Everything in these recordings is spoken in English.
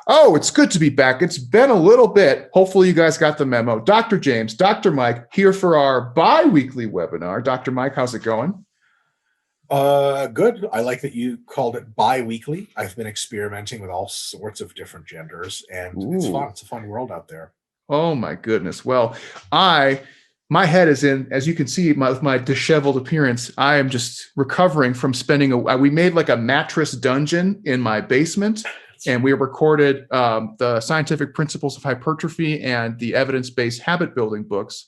Oh, it's good to be back. It's been a little bit. Hopefully, you guys got the memo. Dr. James, Dr. Mike here for our bi-weekly webinar. Dr. Mike, how's it going? Good. I like that you called it bi-weekly. I've been experimenting with all sorts of different genders, and it's fun. It's a fun world out there. Oh my goodness. Well, my head is in, as you can see, with my disheveled appearance, I am just recovering from spending we made like a mattress dungeon in my basement, and we recorded the scientific principles of hypertrophy and the evidence-based habit building books.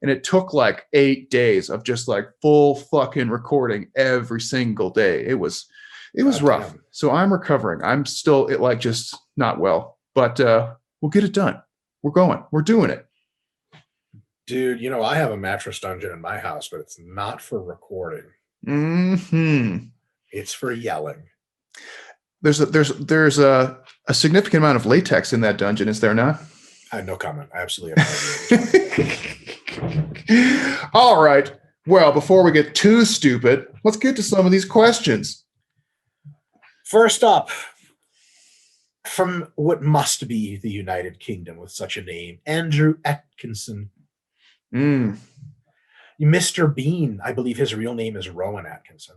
And it took like 8 days of just like full fucking recording every single day. It was rough. Damn. So I'm recovering. I'm still just not well, but we'll get it done. We're going. We're doing it. Dude, I have a mattress dungeon in my house, but it's not for recording. Mm-hmm. It's for yelling. There's a significant amount of latex in that dungeon, is there not? I have no comment. I absolutely have no idea. All right. Well, before we get too stupid, let's get to some of these questions. First up, from what must be the United Kingdom with such a name, Andrew Atkinson. Mr. Bean. I believe his real name is Rowan Atkinson.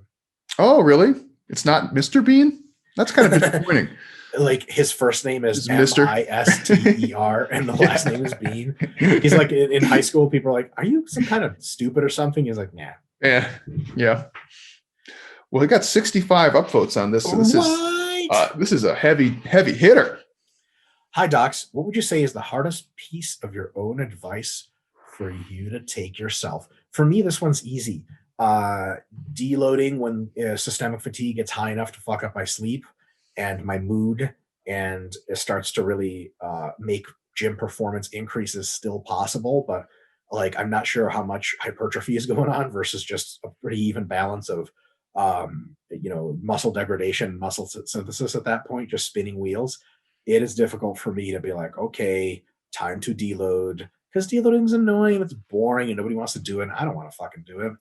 Oh, really? It's not Mr. Bean? That's kind of disappointing. Like his first name is Mister, and the last name is Bean. He's like in high school, people are like, "Are you some kind of stupid or something?" He's like, "Nah." Yeah. Well, he got 65 upvotes on this. So this is a heavy hitter. Hi, docs. What would you say is the hardest piece of your own advice for you to take yourself? For me, this one's easy. Deloading when systemic fatigue gets high enough to fuck up my sleep and my mood, and it starts to really make gym performance increases still possible, but like I'm not sure how much hypertrophy is going on versus just a pretty even balance of muscle degradation, muscle synthesis at that point, just spinning wheels. It is difficult for me to be like, okay, time to deload, because deloading is annoying, it's boring, and nobody wants to do it. And I don't want to fucking do it.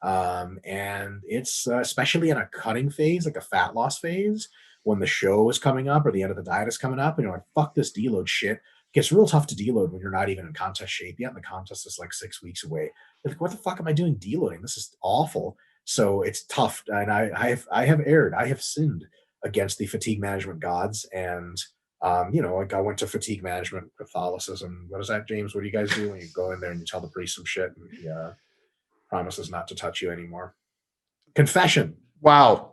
And it's especially in a cutting phase, like a fat loss phase, when the show is coming up or the end of the diet is coming up, and you're like, fuck this deload shit. It gets real tough to deload when you're not even in contest shape yet, and the contest is like 6 weeks away. You're like, what the fuck am I doing deloading? This is awful. So it's tough, and I have erred. I have sinned against the fatigue management gods, and like I went to fatigue management Catholicism. What is that, James? What do you guys do when you go in there and you tell the priest some shit and he promises not to touch you anymore? Confession. Wow.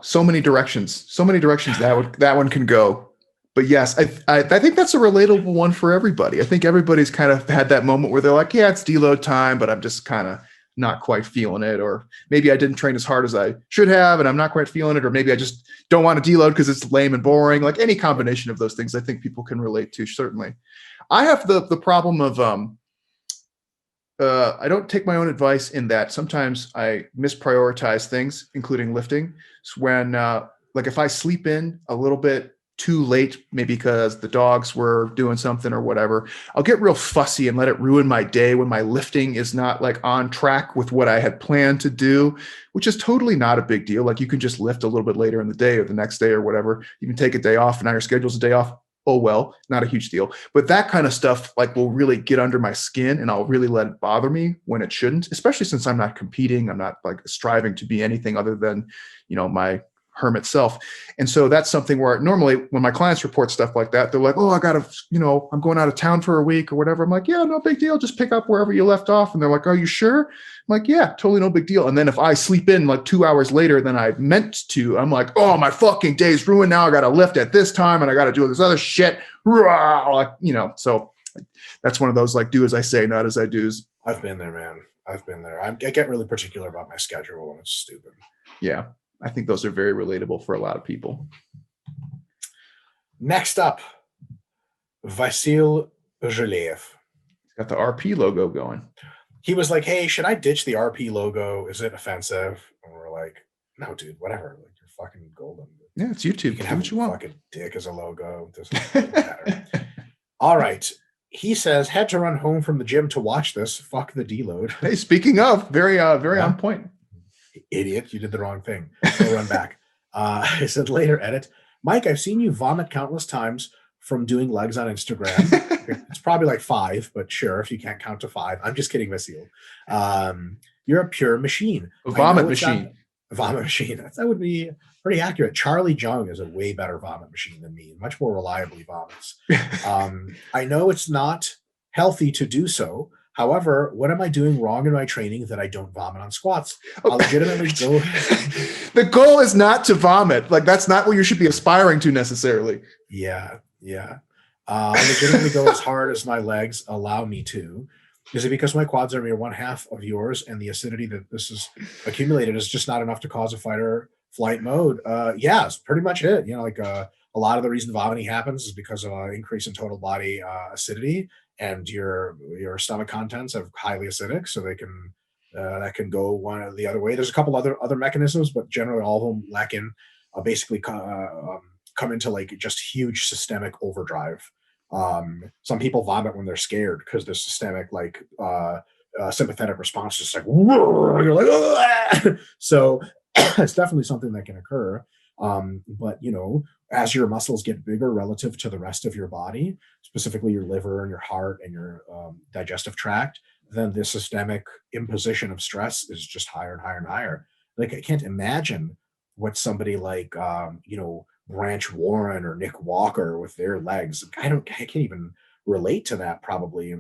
So many directions that one can go. But yes, I think that's a relatable one for everybody. I think everybody's kind of had that moment where they're like, yeah, it's deload time, but I'm just kind of not quite feeling it. Or maybe I didn't train as hard as I should have, and I'm not quite feeling it. Or maybe I just don't want to deload because it's lame and boring. Like any combination of those things, I think people can relate to, certainly. I have the problem of, I don't take my own advice in that sometimes I misprioritize things, including lifting. So when, like if I sleep in a little bit too late, maybe because the dogs were doing something or whatever, I'll get real fussy and let it ruin my day when my lifting is not like on track with what I had planned to do, which is totally not a big deal. Like you can just lift a little bit later in the day or the next day or whatever. You can take a day off, and now your schedule's a day off. Oh, well, not a huge deal. But that kind of stuff like will really get under my skin, and I'll really let it bother me when it shouldn't, especially since I'm not competing. I'm not like striving to be anything other than, my hermit self. And so that's something where normally when my clients report stuff like that, they're like, oh, I got to, I'm going out of town for a week or whatever. I'm like, yeah, no big deal. Just pick up wherever you left off. And they're like, are you sure? I'm like, yeah, totally no big deal. And then if I sleep in like 2 hours later than I meant to, I'm like, oh, my fucking day's ruined. Now I got to lift at this time and I got to do this other shit. So that's one of those like do as I say, not as I do's. I've been there, man. I've been there. I get really particular about my schedule and it's stupid. Yeah. I think those are very relatable for a lot of people. Next up, Vasil Zhalev. Got the RP logo going. He was like, hey, should I ditch the RP logo? Is it offensive? And we're like, no, dude, whatever. Like, you're fucking golden. Yeah, it's YouTube. You can have what you want. Fucking dick as a logo. It doesn't matter. All right. He says, had to run home from the gym to watch this. Fuck the deload. Hey, speaking of, very on point. Idiot, you did the wrong thing. Go run back. I said later, edit. Mike, I've seen you vomit countless times from doing legs on Instagram. It's probably like 5, but sure, if you can't count to 5. I'm just kidding, Vasil. You're a pure machine. A I know vomit it's not machine. a vomit machine. That would be pretty accurate. Charlie Jung is a way better vomit machine than me, much more reliably vomits. I know it's not healthy to do so. However, what am I doing wrong in my training that I don't vomit on squats? I'll legitimately go. The goal is not to vomit. Like, that's not what you should be aspiring to necessarily. Yeah, yeah. I legitimately go as hard as my legs allow me to. Is it because my quads are mere one half of yours and the acidity that this is accumulated is just not enough to cause a fight or flight mode? Yeah, it's pretty much it. Like a lot of the reason vomiting happens is because of an increase in total body acidity, and your stomach contents are highly acidic, so they can that can go one or the other way. There's a couple other mechanisms, but generally all of them lack in basically come into like just huge systemic overdrive. Some people vomit when they're scared because the systemic like sympathetic response is like you're like so it's definitely something that can occur. But as your muscles get bigger relative to the rest of your body, specifically your liver and your heart and your digestive tract, then the systemic imposition of stress is just higher and higher and higher. Like I can't imagine what somebody like Branch Warren or Nick Walker with their legs. I can't even relate to that probably.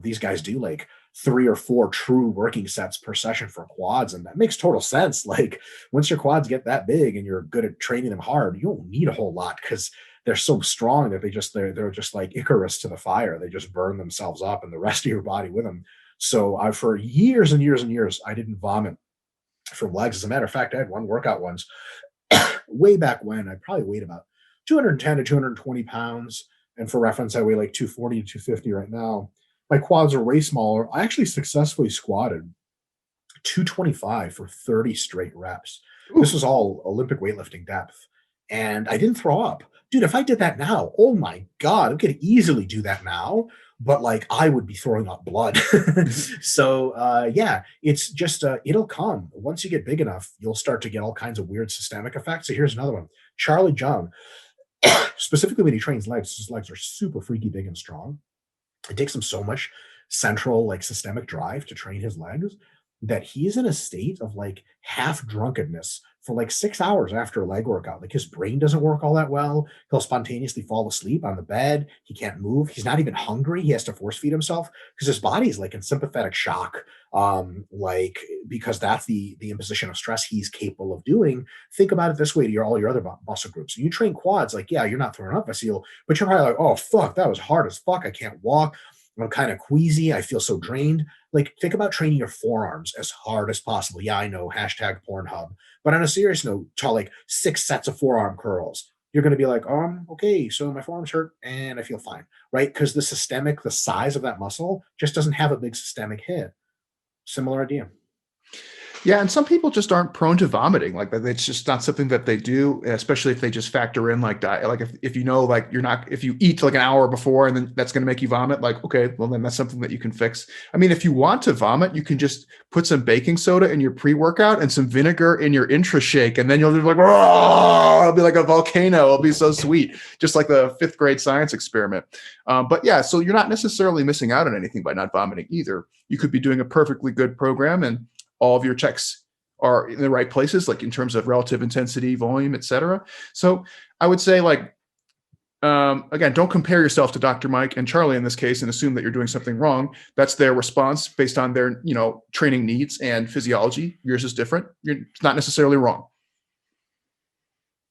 These guys do like 3 or 4 true working sets per session for quads, and that makes total sense. Like once your quads get that big and you're good at training them hard, you don't need a whole lot because they're so strong that they're just like Icarus to the fire. They just burn themselves up and the rest of your body with them. So for years and years and years, I didn't vomit from legs. As a matter of fact, I had one workout once way back when. I probably weighed about 210 to 220 pounds. And for reference, I weigh like 240 to 250 right now. My quads are way smaller. I actually successfully squatted 225 for 30 straight reps. Ooh. This was all Olympic weightlifting depth. And I didn't throw up. Dude, if I did that now, oh my God, I could easily do that now. But like I would be throwing up blood. So yeah, it's just it'll come. Once you get big enough, you'll start to get all kinds of weird systemic effects. So here's another one. Charlie Jung, specifically when he trains legs, his legs are super freaky big and strong. It takes him so much central like systemic drive to train his legs that he's in a state of like half drunkenness for like 6 hours after a leg workout. Like his brain doesn't work all that well. He'll spontaneously fall asleep on the bed. He can't move. He's not even hungry. He has to force feed himself because his body's like in sympathetic shock. Like because that's the imposition of stress he's capable of doing. Think about it this way to all your other muscle groups. When you train quads, like yeah, you're not throwing up, Vasil, but you're probably like, oh fuck, that was hard as fuck. I can't walk. I'm kind of queasy. I feel so drained. Like, think about training your forearms as hard as possible. Yeah, I know, hashtag Pornhub. But on a serious note, to like 6 sets of forearm curls, you're going to be like, okay, so my forearms hurt and I feel fine, right? Because the size of that muscle just doesn't have a big systemic hit. Similar idea. Yeah, and some people just aren't prone to vomiting. Like it's just not something that they do, especially if they just factor in like diet. Like if like you're not, if you eat like an hour before and then that's going to make you vomit, like, okay, well then that's something that you can fix. I mean, if you want to vomit, you can just put some baking soda in your pre-workout and some vinegar in your intra shake. And then you'll be like, oh, it'll be like a volcano. It'll be so sweet. Just like the 5th grade science experiment. But yeah, so you're not necessarily missing out on anything by not vomiting either. You could be doing a perfectly good program and all of your checks are in the right places, like in terms of relative intensity, volume, et cetera. So I would say like, again, don't compare yourself to Dr. Mike and Charlie in this case and assume that you're doing something wrong. That's their response based on their, training needs and physiology. Yours is different. It's not necessarily wrong.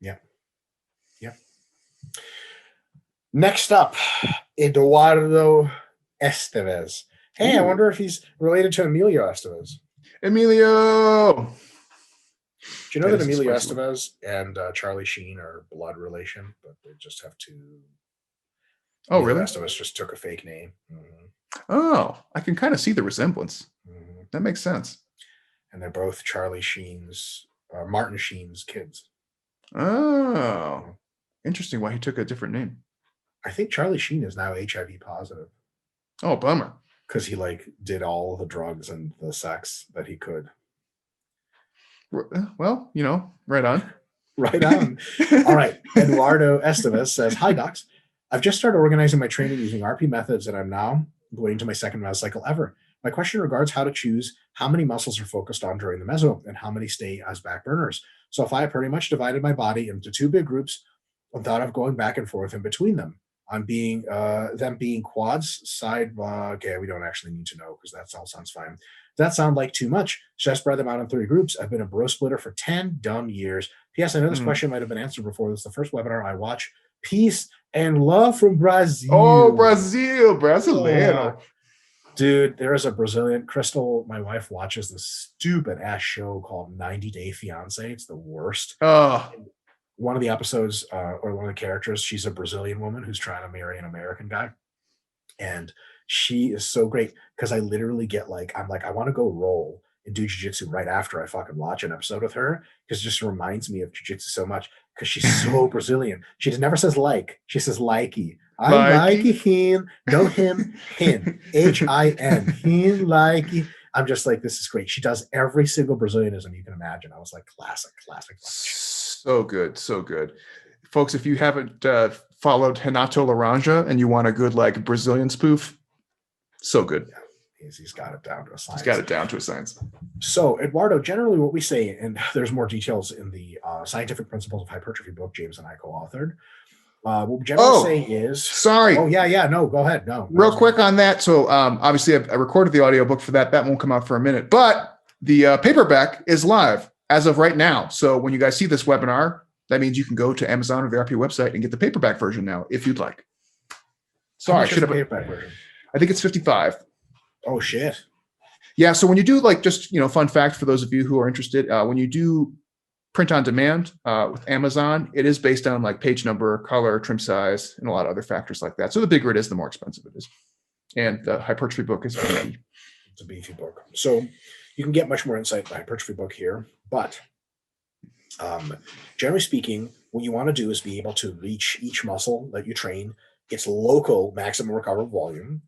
Yeah. Yeah. Next up, Eduardo Estevez. Hey, I wonder if he's related to Emilio Estevez. Emilio. Do you know that Emilio Estevez and Charlie Sheen are blood relation, but they just have two? Oh, really? Estevez just took a fake name. Mm-hmm. Oh, I can kind of see the resemblance. Mm-hmm. That makes sense. And they're both Charlie Sheen's, Martin Sheen's kids. Oh, interesting. Why he took a different name? I think Charlie Sheen is now HIV positive. Oh, bummer. Because he did all the drugs and the sex that he could. Well, right on. Right on. All right. Eduardo Estevez says, hi, docs. I've just started organizing my training using RP methods, and I'm now going to my second mesocycle ever. My question regards how to choose how many muscles are focused on during the meso and how many stay as back burners. So if I pretty much divided my body into two big groups and thought of going back and forth in between them, I'm being them being quads, side. Okay, we don't actually need to know because that all sounds fine. Does that sound like too much? Should I spread them out in 3 groups? I've been a bro splitter for 10 dumb years. P.S. I know this question might have been answered before. This is the first webinar I watch. Peace and love from Brazil. Oh, Brazil, Brasileiro. Dude, there is a Brazilian, Crystal, my wife watches this stupid ass show called 90 Day Fiance. It's the worst. Oh. One of the episodes, or one of the characters, she's a Brazilian woman who's trying to marry an American guy. And she is so great because I literally get like, I'm like, I want to go roll and do jujitsu right after I fucking watch an episode with her because it just reminds me of jujitsu so much because she's so Brazilian. She just never says like, she says likey. I like him, no him, him, H-I-N, him likey. I'm just like, this is great. She does every single Brazilianism you can imagine. I was like, classic. So good, so good. Folks, if you haven't followed Renato Laranja and you want a good like Brazilian spoof, so good. Yeah, he's got it down to a science. He's got it down to a science. So, Eduardo, generally what we say, and there's more details in the Scientific Principles of Hypertrophy book James and I co-authored. What we generally say is... Sorry. Oh, yeah. No, go ahead. No. Real quick on that. So, obviously, I recorded the audiobook for that. That won't come out for a minute. But the paperback is live as of right now. So, when you guys see this webinar, that means you can go to Amazon or the RP website and get the paperback version now, if you'd like. Sorry, I should have... paperback version? I think it's 55. Oh, shit. Yeah, so when you do like just, fun fact for those of you who are interested, when you do print on demand with Amazon, it is based on like page number, color, trim size, and a lot of other factors like that. So the bigger it is, the more expensive it is. And the hypertrophy book is beefy. It's a beefy book. So you can get much more insight in the hypertrophy book here. But generally speaking, what you want to do is be able to reach each muscle that you train its local maximum recoverable volume.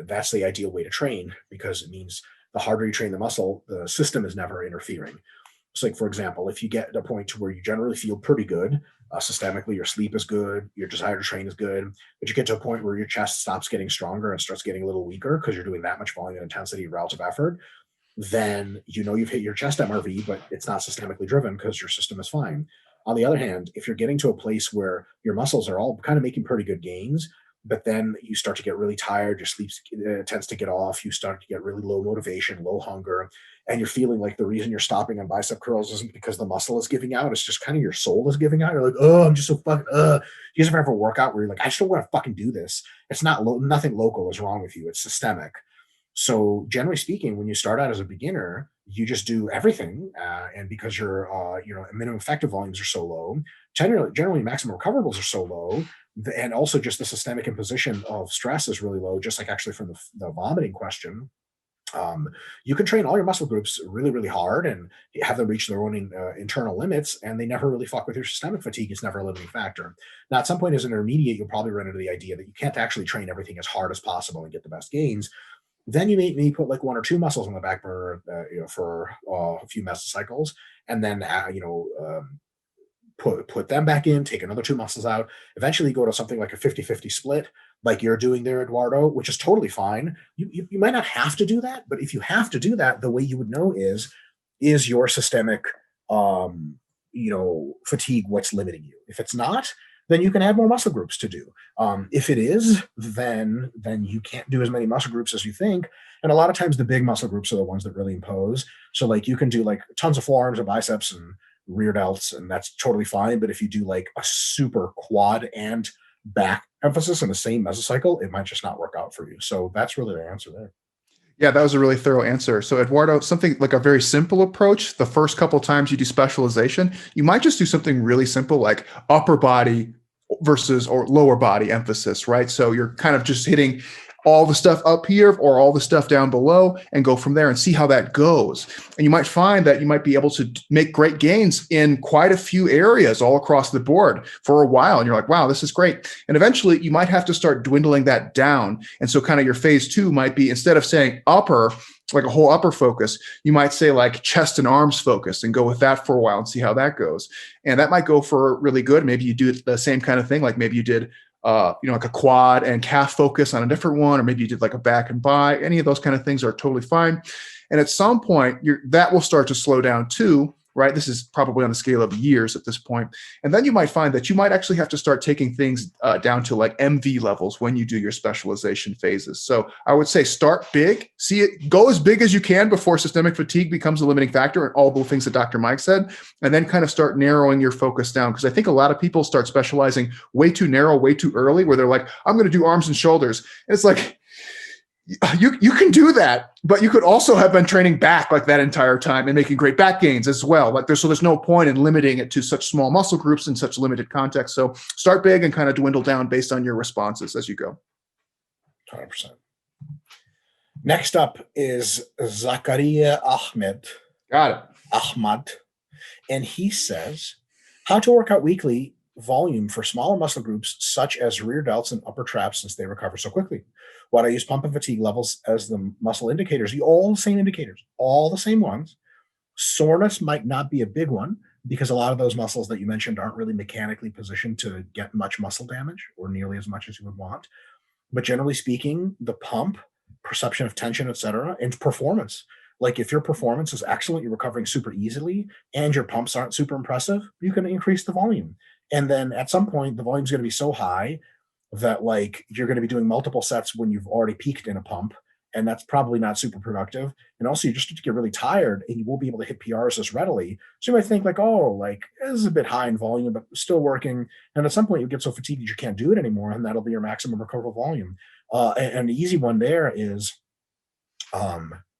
That's the ideal way to train because it means the harder you train the muscle, the system is never interfering. So like, for example, if you get to a point to where you generally feel pretty good, systemically, your sleep is good, your desire to train is good, but you get to a point where your chest stops getting stronger and starts getting a little weaker because you're doing that much volume and intensity relative effort, then you've hit your chest MRV, but it's not systemically driven because your system is fine. On the other hand, if you're getting to a place where your muscles are all kind of making pretty good gains, but then you start to get really tired, your sleep tends to get off, you start to get really low motivation, low hunger, and you're feeling like the reason you're stopping on bicep curls isn't because the muscle is giving out, it's just kind of your soul is giving out. You're like, oh, I'm just so fucking, You guys ever have a workout where you're like, I just don't want to fucking do this. It's not, nothing local is wrong with you, it's systemic. So generally speaking, when you start out as a beginner, you just do everything. And because your minimum effective volumes are so low, generally maximum recoverables are so low, and also just the systemic imposition of stress is really low, just like actually from the vomiting question. You can train all your muscle groups really, really hard and have them reach their own internal limits, and they never really fuck with your systemic fatigue. It's never a limiting factor. Now, at some point as an intermediate, you'll probably run into the idea that you can't actually train everything as hard as possible and get the best gains. Then you may put like 1 or 2 muscles on the back burner for a few mesocycles, and then put them back in, take another 2 muscles out, eventually go to something like a 50-50 split, like you're doing there, Eduardo, which is totally fine. You might not have to do that, but if you have to do that, the way you would know is your systemic fatigue what's limiting you? If it's not, then you can add more muscle groups to do. If it is, then you can't do as many muscle groups as you think. And a lot of times the big muscle groups are the ones that really impose. So like you can do like tons of forearms and biceps and rear delts, and that's totally fine. But if you do like a super quad and back emphasis in the same mesocycle, it might just not work out for you. So that's really the answer there. Yeah, that was a really thorough answer. So Eduardo, something like a very simple approach, the first couple of times you do specialization, you might just do something really simple like upper body versus or lower body emphasis, right? So you're kind of just hitting all the stuff up here or all the stuff down below and go from there and see how that goes. And you might find that you might be able to make great gains in quite a few areas all across the board for a while. And you're like, wow, this is great. And eventually you might have to start dwindling that down. And so kind of your phase 2 might be, instead of saying upper, like a whole upper focus, you might say like chest and arms focus and go with that for a while and see how that goes. And that might go for really good. Maybe you do the same kind of thing. Like maybe you did, like a quad and calf focus on a different one, or maybe you did like a back and bi. Any of those kind of things are totally fine. And at some point, that will start to slow down too, right? This is probably on the scale of years at this point. And then you might find that you might actually have to start taking things down to like MV levels when you do your specialization phases. So I would say start big, go as big as you can before systemic fatigue becomes a limiting factor, and all the things that Dr. Mike said, and then kind of start narrowing your focus down. Because I think a lot of people start specializing way too narrow, way too early, where they're like, I'm going to do arms and shoulders. And it's like, you can do that, but you could also have been training back like that entire time and making great back gains as well. Like there's no point in limiting it to such small muscle groups in such limited context. So start big and kind of dwindle down based on your responses as you go. 100%. Next up is Zakaria Ahmed. Got it. Ahmad. And he says, how to work out weekly volume for smaller muscle groups such as rear delts and upper traps since they recover so quickly. What I use pump and fatigue levels as the muscle indicators, all the same indicators, all the same ones. Soreness might not be a big one because a lot of those muscles that you mentioned aren't really mechanically positioned to get much muscle damage or nearly as much as you would want. But generally speaking, the pump, perception of tension, etc., and performance. Like if your performance is excellent, you're recovering super easily, and your pumps aren't super impressive, you can increase the volume. And then at some point, the volume is going to be so high that like you're going to be doing multiple sets when you've already peaked in a pump, and that's probably not super productive. And also you just get really tired and you won't be able to hit PRs as readily. So you might think like, oh, like this is a bit high in volume, but still working. And at some point you get so fatigued that you can't do it anymore, and that'll be your maximum recoverable volume. And the easy one there is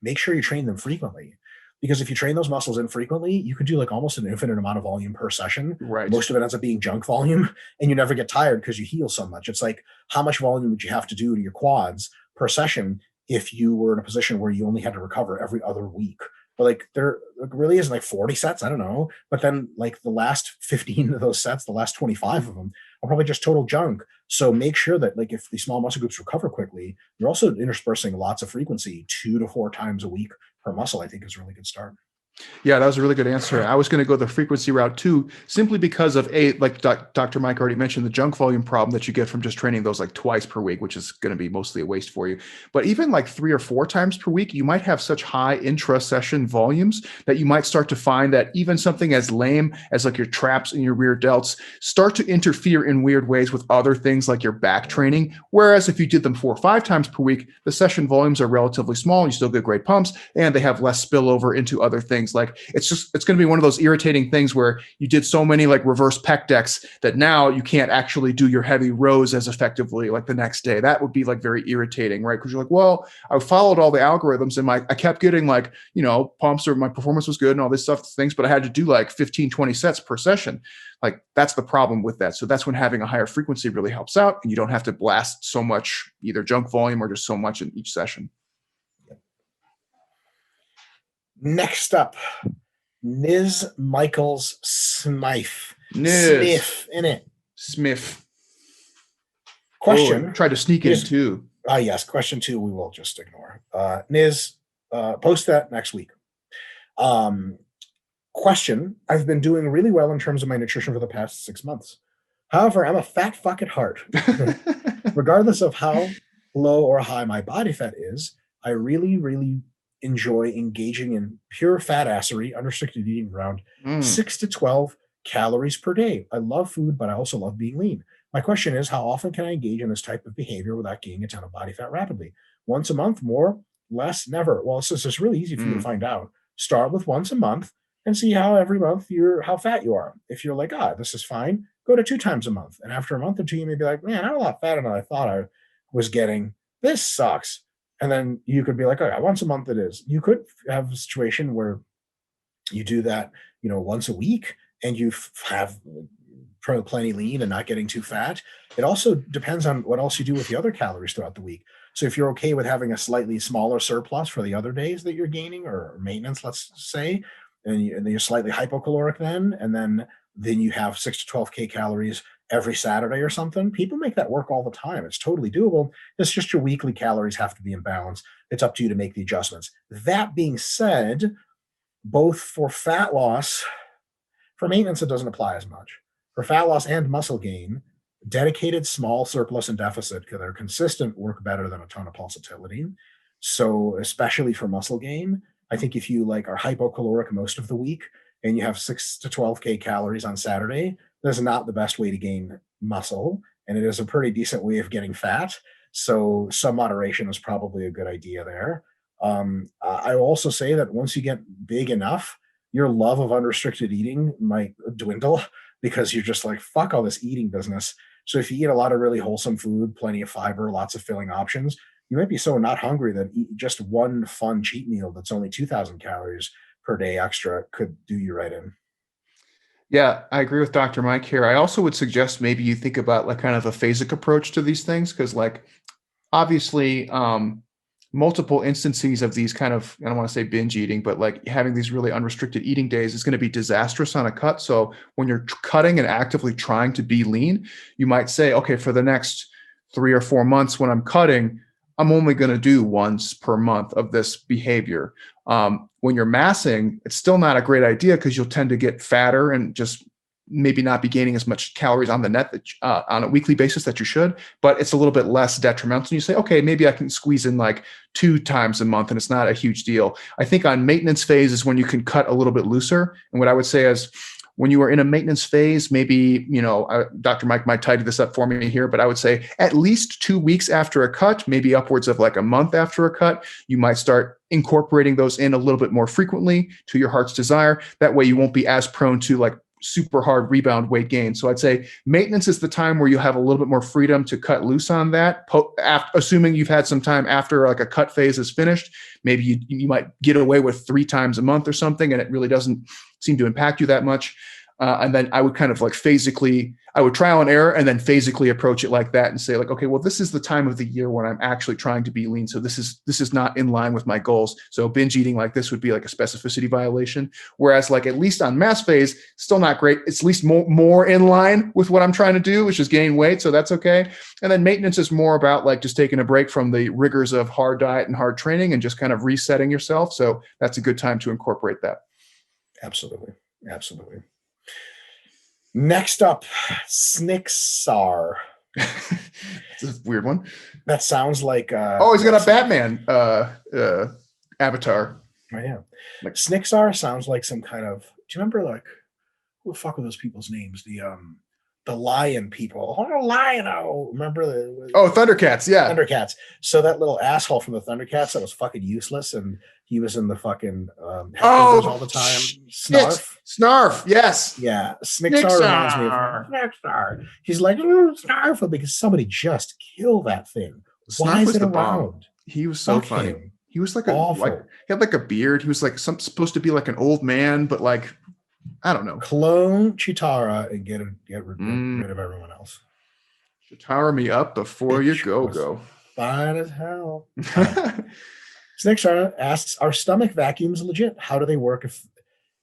make sure you train them frequently. Because if you train those muscles infrequently, you can do like almost an infinite amount of volume per session. Right. Most of it ends up being junk volume, and you never get tired because you heal so much. It's like, how much volume would you have to do to your quads per session if you were in a position where you only had to recover every other week? But like there really isn't like 40 sets, I don't know. But then like the last 15 of those sets, the last 25 of them are probably just total junk. So make sure that like if the small muscle groups recover quickly, you're also interspersing lots of frequency 2 to 4 times a week per muscle. I think is a really good start. Yeah, that was a really good answer. I was going to go the frequency route too, simply because of like Dr. Mike already mentioned, the junk volume problem that you get from just training those like twice per week, which is going to be mostly a waste for you. But even like 3 or 4 times per week, you might have such high intra-session volumes that you might start to find that even something as lame as like your traps and your rear delts start to interfere in weird ways with other things like your back training. Whereas if you did them 4 or 5 times per week, the session volumes are relatively small, you still get great pumps, and they have less spillover into other things. Like it's going to be one of those irritating things where you did so many like reverse pec decks that now you can't actually do your heavy rows as effectively like the next day. That would be like very irritating, right? Because you're like, well, I followed all the algorithms and I kept getting like, pumps, or my performance was good and all this things, but I had to do like 15, 20 sets per session. Like that's the problem with that. So that's when having a higher frequency really helps out, and you don't have to blast so much either junk volume or just so much in each session. Next up, Niz Michaels Smythe. Niz. In it. Smith. Question. Tried to sneak in too. Yes. Question 2, we will just ignore. Niz, post that next week. Question. I've been doing really well in terms of my nutrition for the past 6 months. However, I'm a fat fuck at heart. Regardless of how low or high my body fat is, I really, really enjoy engaging in pure fat assery, unrestricted eating around 6 to 12 calories per day. I love food, but I also love being lean. My question is, how often can I engage in this type of behavior without gaining a ton of body fat rapidly? Once a month, more, less, never. Well, it's really easy for you to find out. Start with once a month and see how every month how fat you are. If you're like, this is fine, go to 2 times a month. And after a month or 2, you may be like, man, I'm a lot fatter than I thought I was getting. This sucks. And then you could be like, okay, once a month it is. You could have a situation where you do that, once a week, and you have plenty lean and not getting too fat. It also depends on what else you do with the other calories throughout the week. So if you're okay with having a slightly smaller surplus for the other days that you're gaining, or maintenance, let's say, and you're slightly hypocaloric then, and then you have 6 to 12 kcal every Saturday or something, people make that work all the time. It's totally doable. It's just your weekly calories have to be in balance. It's up to you to make the adjustments. That being said, both for fat loss, for maintenance, it doesn't apply as much. For fat loss and muscle gain, dedicated small surplus and deficit that are consistent work better than a ton of pulsatility. So, especially for muscle gain, I think if you like are hypocaloric most of the week and you have 6 to 12K calories on Saturday, that's not the best way to gain muscle. And it is a pretty decent way of getting fat. So, some moderation is probably a good idea there. I will also say that once you get big enough, your love of unrestricted eating might dwindle because you're just like, fuck all this eating business. So if you eat a lot of really wholesome food, plenty of fiber, lots of filling options, you might be so not hungry that just one fun cheat meal that's only 2,000 calories per day extra could do you right in. Yeah, I agree with Dr. Mike here. I also would suggest maybe you think about like kind of a phasic approach to these things, because like obviously multiple instances of these kind of, I don't want to say binge eating, but like having these really unrestricted eating days is going to be disastrous on a cut. So when you're cutting and actively trying to be lean, you might say, okay, for the next 3 or 4 months when I'm cutting, I'm only going to do once per month of this behavior. When you're massing, it's still not a great idea because you'll tend to get fatter and just maybe not be gaining as much calories on the net that, on a weekly basis that you should, but it's a little bit less detrimental. And you say, okay, maybe I can squeeze in like 2 times a month and it's not a huge deal. I think on maintenance phase is when you can cut a little bit looser. And what I would say is when you are in a maintenance phase, maybe, Dr. Mike might tidy this up for me here, but I would say at least 2 weeks after a cut, maybe upwards of like a month after a cut, you might start incorporating those in a little bit more frequently to your heart's desire. That way you won't be as prone to like super hard rebound weight gain. So I'd say maintenance is the time where you have a little bit more freedom to cut loose on that, assuming you've had some time after like a cut phase is finished. Maybe you might get away with 3 times a month or something, and it really doesn't seem to impact you that much. And then I would kind of like I would trial and error and then phasically approach it like that and say like, okay, well, this is the time of the year when I'm actually trying to be lean. So this is not in line with my goals. So binge eating like this would be like a specificity violation. Whereas like at least on mass phase, still not great. It's at least more in line with what I'm trying to do, which is gain weight. So that's okay. And then maintenance is more about like just taking a break from the rigors of hard diet and hard training and just kind of resetting yourself. So that's a good time to incorporate that. Absolutely. Absolutely. Next up, Snixar. It's a weird one. That sounds like he's got a Batman avatar. Oh, yeah. Like Snixar sounds like some kind of, do you remember like who the fuck were those people's names? The lion people. Oh, Lion-O. Remember Thundercats, yeah. Thundercats. So that little asshole from the Thundercats that was fucking useless, and he was in the fucking all the time. Snarf, yes. Yeah. Snixar reminds me of Snixar. He's like, Snarf, because somebody just kill that thing. Why is it around? He was so funny. He was like he had like a beard. He was like supposed to be like an old man, but like I don't know. Clone Chitara and get rid of everyone else. Chitara me up before you go. Fine as hell. Snixar asks, are stomach vacuums legit? How do they work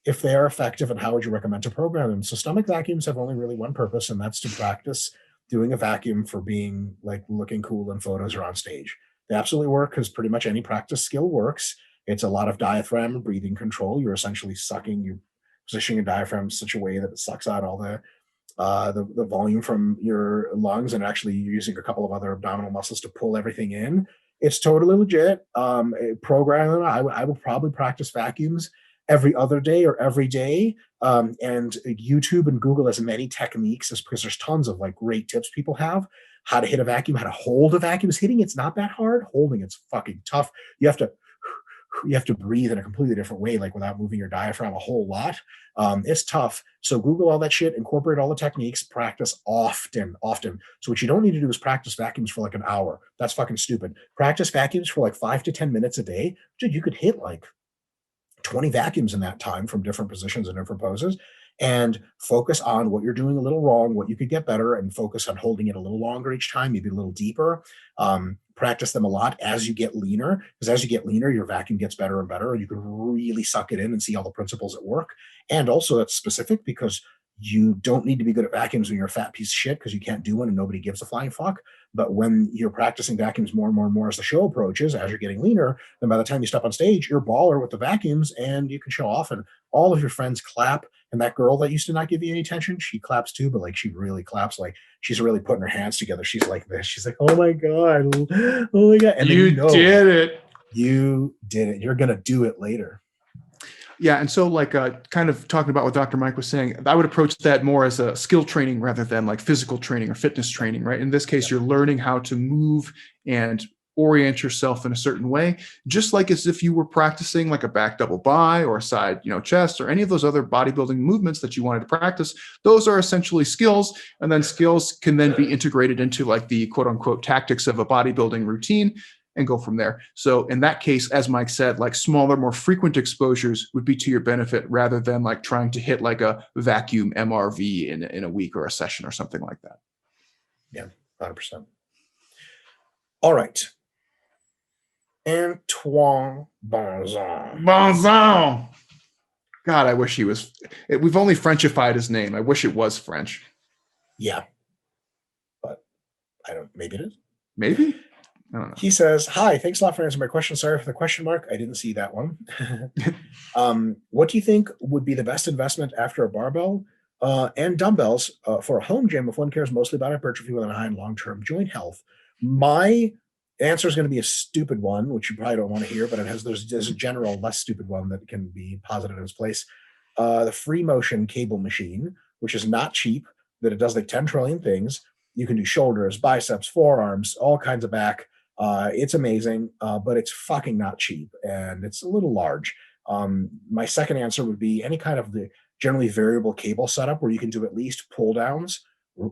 if they are effective, and how would you recommend to program them? So stomach vacuums have only really one purpose, and that's to practice doing a vacuum for being like looking cool in photos or on stage. They absolutely work because pretty much any practice skill works. It's a lot of diaphragm and breathing control. You're essentially you're positioning your diaphragm in such a way that it sucks out all the volume from your lungs, and actually you're using a couple of other abdominal muscles to pull everything in. It's totally legit. Programming, I will probably practice vacuums every other day or every day. And YouTube and Google has many techniques because there's tons of like great tips people have. How to hit a vacuum, how to hold a vacuum. Hitting it's not that hard. Holding it's fucking tough. You have to breathe in a completely different way, like without moving your diaphragm a whole lot. It's tough. So Google all that shit, incorporate all the techniques, practice often. So what you don't need to do is practice vacuums for like an hour. That's fucking stupid. Practice vacuums for like 5 to 10 minutes a day. Dude, you could hit like 20 vacuums in that time from different positions and different poses, and focus on what you're doing a little wrong, what you could get better, and focus on holding it a little longer each time, maybe a little deeper. Practice them a lot as you get leaner, because as you get leaner, your vacuum gets better and better, and you can really suck it in and see all the principles at work. And also that's specific because You don't need to be good at vacuums when you're a fat piece of shit because you can't do one and nobody gives a flying fuck. But when you're practicing vacuums more and more and more as the show approaches, as you're getting leaner, then by the time you step on stage, you're a baller with the vacuums and you can show off and all of your friends clap. And that girl that used to not give you any attention, she claps too, but like she really claps. Like she's really putting her hands together. She's like this. She's like, oh my God. Oh my God. And you then did it. You did it. You're going to do it later. Yeah. And so like kind of talking about what Dr. Mike was saying, I would approach that more as a skill training rather than like physical training or fitness training, right? In this case, you're learning how to move and orient yourself in a certain way, just like as if you were practicing like a back double bi or a side, chest or any of those other bodybuilding movements that you wanted to practice. Those are essentially skills. And then skills can then be integrated into like the quote unquote tactics of a bodybuilding routine and go from there. So in that case, as Mike said, like smaller, more frequent exposures would be to your benefit rather than like trying to hit like a vacuum MRV in a week or a session or something like that. Yeah, 100%. All right. Antoine Bonzon. Bonzon. God, I wish he was. We've only Frenchified his name. I wish it was French. Yeah. But maybe it is. Maybe? I don't know. He says, hi, thanks a lot for answering my question. Sorry for the question mark. I didn't see that one. What do you think would be the best investment after a barbell and dumbbells for a home gym if one cares mostly about hypertrophy with an eye on long-term joint health? My answer is going to be a stupid one, which you probably don't want to hear, but there's a general less stupid one that can be posited in its place. The free motion cable machine, which is not cheap, that it does like 10 trillion things. You can do shoulders, biceps, forearms, all kinds of back. It's amazing, but it's fucking not cheap and it's a little large. My second answer would be any kind of the generally variable cable setup where you can do at least pull downs,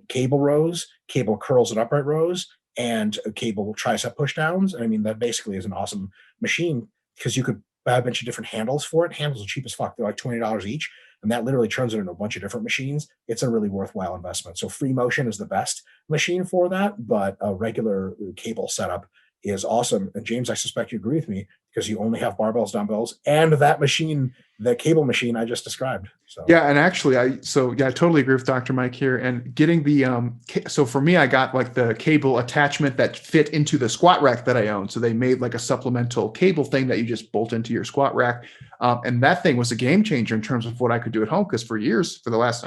cable rows, cable curls and upright rows, and cable tricep push downs. I mean, that basically is an awesome machine because you could buy a bunch of different handles for it. Handles are cheap as fuck. They're like $20 each. And that literally turns it into a bunch of different machines. It's a really worthwhile investment. So free motion is the best machine for that, but a regular cable setup is awesome. And James, I suspect you agree with me because you only have barbells, dumbbells, and that machine, the cable machine I just described. So yeah, and actually, I totally agree with Dr. Mike here. And getting the so for me, I got like the cable attachment that fit into the squat rack that I own. So they made like a supplemental cable thing that you just bolt into your squat rack, and that thing was a game changer in terms of what I could do at home. Because for the last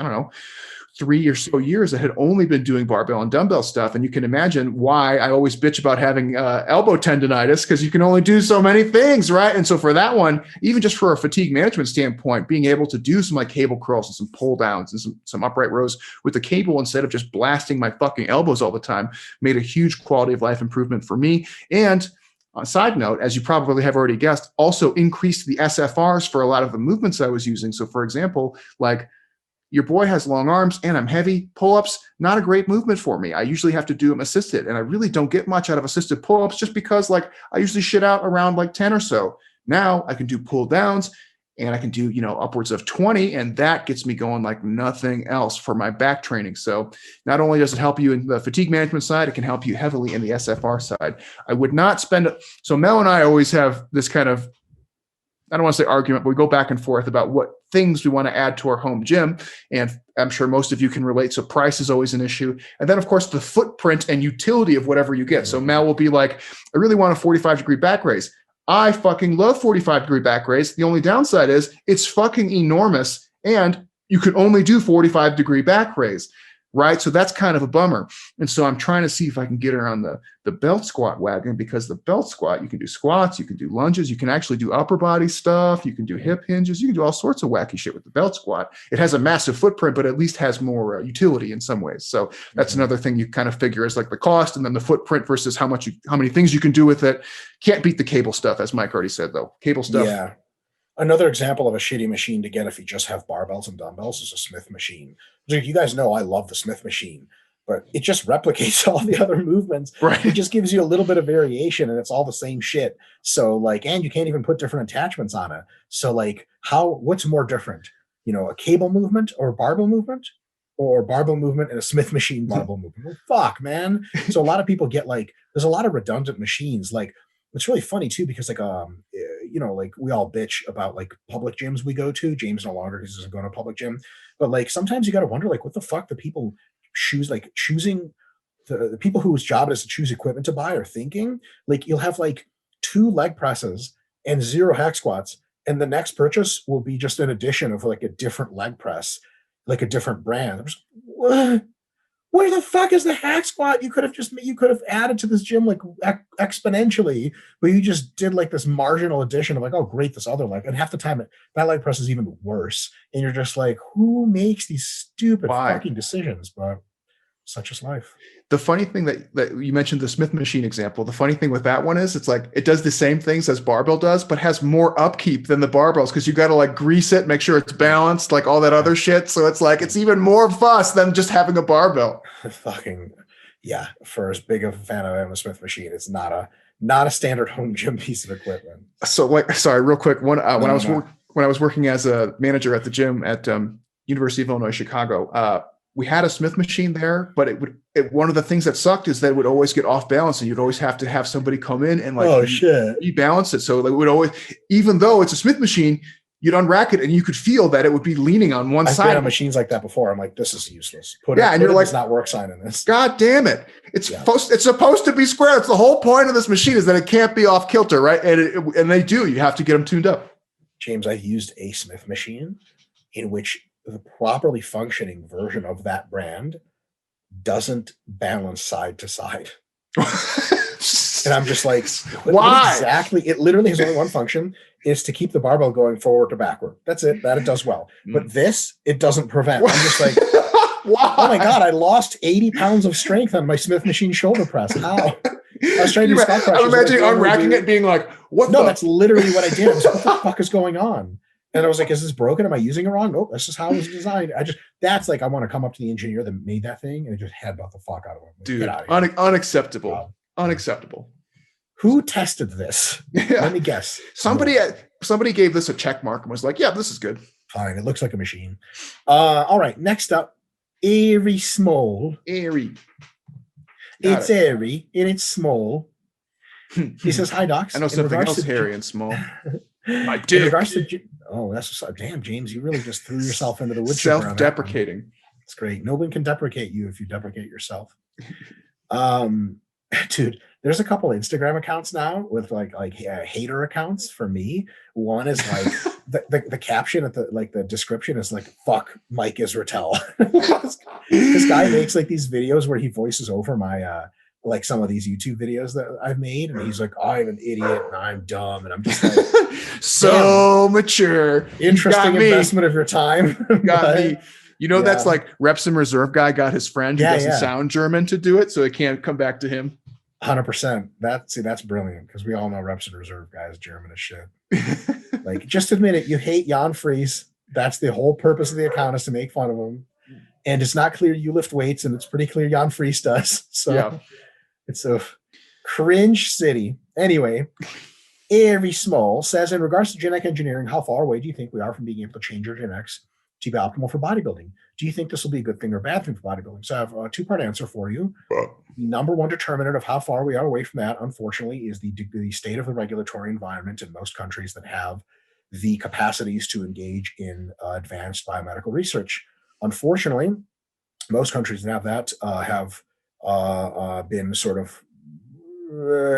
3 or so years, I had only been doing barbell and dumbbell stuff. And you can imagine why I always bitch about having elbow tendonitis, because you can only do so many things, right? And so for that one, even just for a fatigue management standpoint, being able to do some like cable curls and some pull downs and some upright rows with the cable instead of just blasting my fucking elbows all the time made a huge quality of life improvement for me. And on a side note, as you probably have already guessed, also increased the SFRs for a lot of the movements I was using. So for example, like your boy has long arms and I'm heavy. Pull-ups, not a great movement for me. I usually have to do them assisted, and I really don't get much out of assisted pull-ups just because like I usually shit out around like 10 or so. Now I can do pull downs and I can do, upwards of 20, and that gets me going like nothing else for my back training. So not only does it help you in the fatigue management side, it can help you heavily in the SFR side. I would not so Mel and I always have this kind of, I don't want to say argument, but we go back and forth about what things we want to add to our home gym. And I'm sure most of you can relate. So price is always an issue. And then of course the footprint and utility of whatever you get. So Mel will be like, I really want a 45-degree back raise. I fucking love 45-degree back raise. The only downside is it's fucking enormous and you can only do 45-degree back raise. Right. So that's kind of a bummer. And so I'm trying to see if I can get around the belt squat wagon, because the belt squat, you can do squats, you can do lunges, you can actually do upper body stuff, you can do hip hinges, you can do all sorts of wacky shit with the belt squat. It has a massive footprint, but at least has more utility in some ways. So that's another thing you kind of figure is like the cost and then the footprint versus how many things you can do with it. Can't beat the cable stuff, as Mike already said, though. Cable stuff. Yeah. Another example of a shitty machine to get if you just have barbells and dumbbells is a Smith machine. You guys know I love the Smith machine, but it just replicates all the other movements. Right. It just gives you a little bit of variation and it's all the same shit. So like, and you can't even put different attachments on it. So like what's more different? A cable movement or barbell movement, or barbell movement and a Smith machine barbell movement? Well, fuck, man. So a lot of people get like, there's a lot of redundant machines. Like, it's really funny too, because like, like we all bitch about like public gyms we go to. James no longer, because he doesn't go to a public gym. But like sometimes you got to wonder, like, what the fuck the people choosing the people whose job it is to choose equipment to buy are thinking. Like you'll have like 2 leg presses and 0 hack squats, and the next purchase will be just an addition of like a different leg press, like a different brand. I'm just, what? Where the fuck is the hack squat? You could have added to this gym like exponentially, but you just did like this marginal addition of like, oh great, this other leg, and half the time that leg press is even worse, and you're just like, who makes these stupid fucking decisions? But such is life. The funny thing that you mentioned the Smith machine example, the funny thing with that one is it's like it does the same things as barbell does, but has more upkeep than the barbells because you got to like grease it, make sure it's balanced, like all that other shit. So it's like it's even more fuss than just having a barbell. Fucking yeah. For as big of a fan I am of a Smith machine, it's not a standard home gym piece of equipment. So like, sorry, real quick. When I was working as a manager at the gym at University of Illinois Chicago, we had a Smith machine there, but one of the things that sucked is that it would always get off balance, and you'd always have to have somebody come in and like rebalance it. So it would always, even though it's a Smith machine, you'd unrack it and you could feel that it would be leaning on one side. I've been on machines like that before. I'm like, this is useless. And you're like, it's not work sign in this. God damn it! It's supposed to be square. It's the whole point of this machine is that it can't be off kilter, right? And they do. You have to get them tuned up. James, I used a Smith machine in which the properly functioning version of that brand doesn't balance side to side. And I'm just like, why? Exactly. It literally has only one function, is to keep the barbell going forward to backward. That's it. That it does well. But this, it doesn't prevent. I'm just like, why? Oh my God, I lost 80 pounds of strength on my Smith machine shoulder press. How? I was trying to do squat presses. I'm imagining unracking it being like, what? No, that's literally what I did. I was like, what the fuck is going on? And I was like, is this broken? Am I using it wrong? Nope, that's just how it was designed. That's like, I want to come up to the engineer that made that thing and just headbutt the fuck out of him. Like, dude, unacceptable. Unacceptable. Who tested this? Yeah. Let me guess. Somebody gave this a check mark and was like, yeah, this is good. Fine. It looks like a machine. All right. Next up, airy small. Airy. It's airy and it's small. He says, hi, docs. I know something else hairy and small. My dick. In regards to, that's damn, James, you really just threw yourself into the wood. Self-deprecating. It's great. No one can deprecate you if you deprecate yourself. Dude, there's a couple Instagram accounts now with like hater accounts for me. One is like the caption at the description is like, fuck Mike Israetel. This guy makes like these videos where he voices over my like some of these YouTube videos that I've made, and he's like, I'm an idiot and I'm dumb, and I'm just like, so mature. Interesting investment of your time. Got me. You know, that's like Reps and Reserve guy got his friend who doesn't sound German to do it, so it can't come back to him. 100%. That's brilliant, because we all know Reps and Reserve guy is German as shit. Like, just admit it. You hate Jan Fries. That's the whole purpose of the account, is to make fun of him. And it's not clear you lift weights, and it's pretty clear Jan Fries does. So it's a cringe city. Anyway, Airy Small says, in regards to genetic engineering, how far away do you think we are from being able to change our genetics to be optimal for bodybuilding? Do you think this will be a good thing or a bad thing for bodybuilding? So I have a 2-part answer for you. Number one determinant of how far we are away from that, unfortunately, is the state of the regulatory environment in most countries that have the capacities to engage in advanced biomedical research. Unfortunately, most countries that have that have been sort of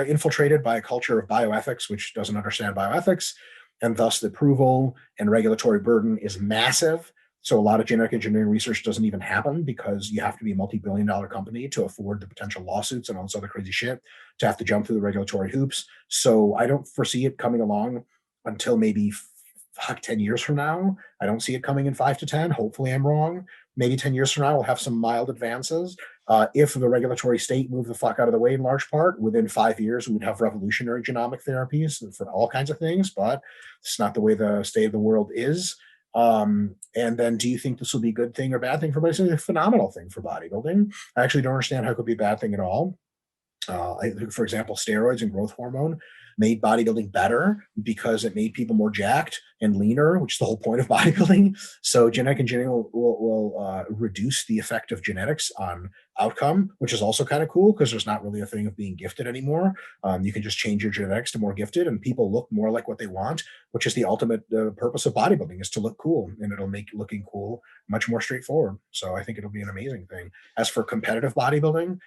infiltrated by a culture of bioethics, which doesn't understand bioethics, and thus the approval and regulatory burden is massive. So a lot of genetic engineering research doesn't even happen, because you have to be a multi-billion-dollar company to afford the potential lawsuits and all this other crazy shit, to have to jump through the regulatory hoops. So I don't foresee it coming along until maybe 10 years from now. I don't see it coming in 5 to 10. Hopefully I'm wrong. Maybe 10 years from now, we'll have some mild advances. If the regulatory state moved the fuck out of the way, in large part, within 5 years, we would have revolutionary genomic therapies for all kinds of things, but it's not the way the state of the world is. And then, do you think this will be a good thing or bad thing for bodybuilding? It's a phenomenal thing for bodybuilding. I actually don't understand how it could be a bad thing at all. I think, for example, steroids and growth hormone made bodybuilding better because it made people more jacked and leaner, which is the whole point of bodybuilding. So genetic engineering will reduce the effect of genetics on outcome, which is also kind of cool because there's not really a thing of being gifted anymore. You can just change your genetics to more gifted, and people look more like what they want, which is the ultimate purpose of bodybuilding, is to look cool, and it'll make looking cool much more straightforward. So I think it'll be an amazing thing. As for competitive bodybuilding,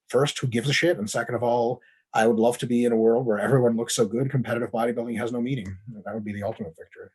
first, who gives a shit? And second of all, I would love to be in a world where everyone looks so good, competitive bodybuilding has no meaning. That would be the ultimate victory.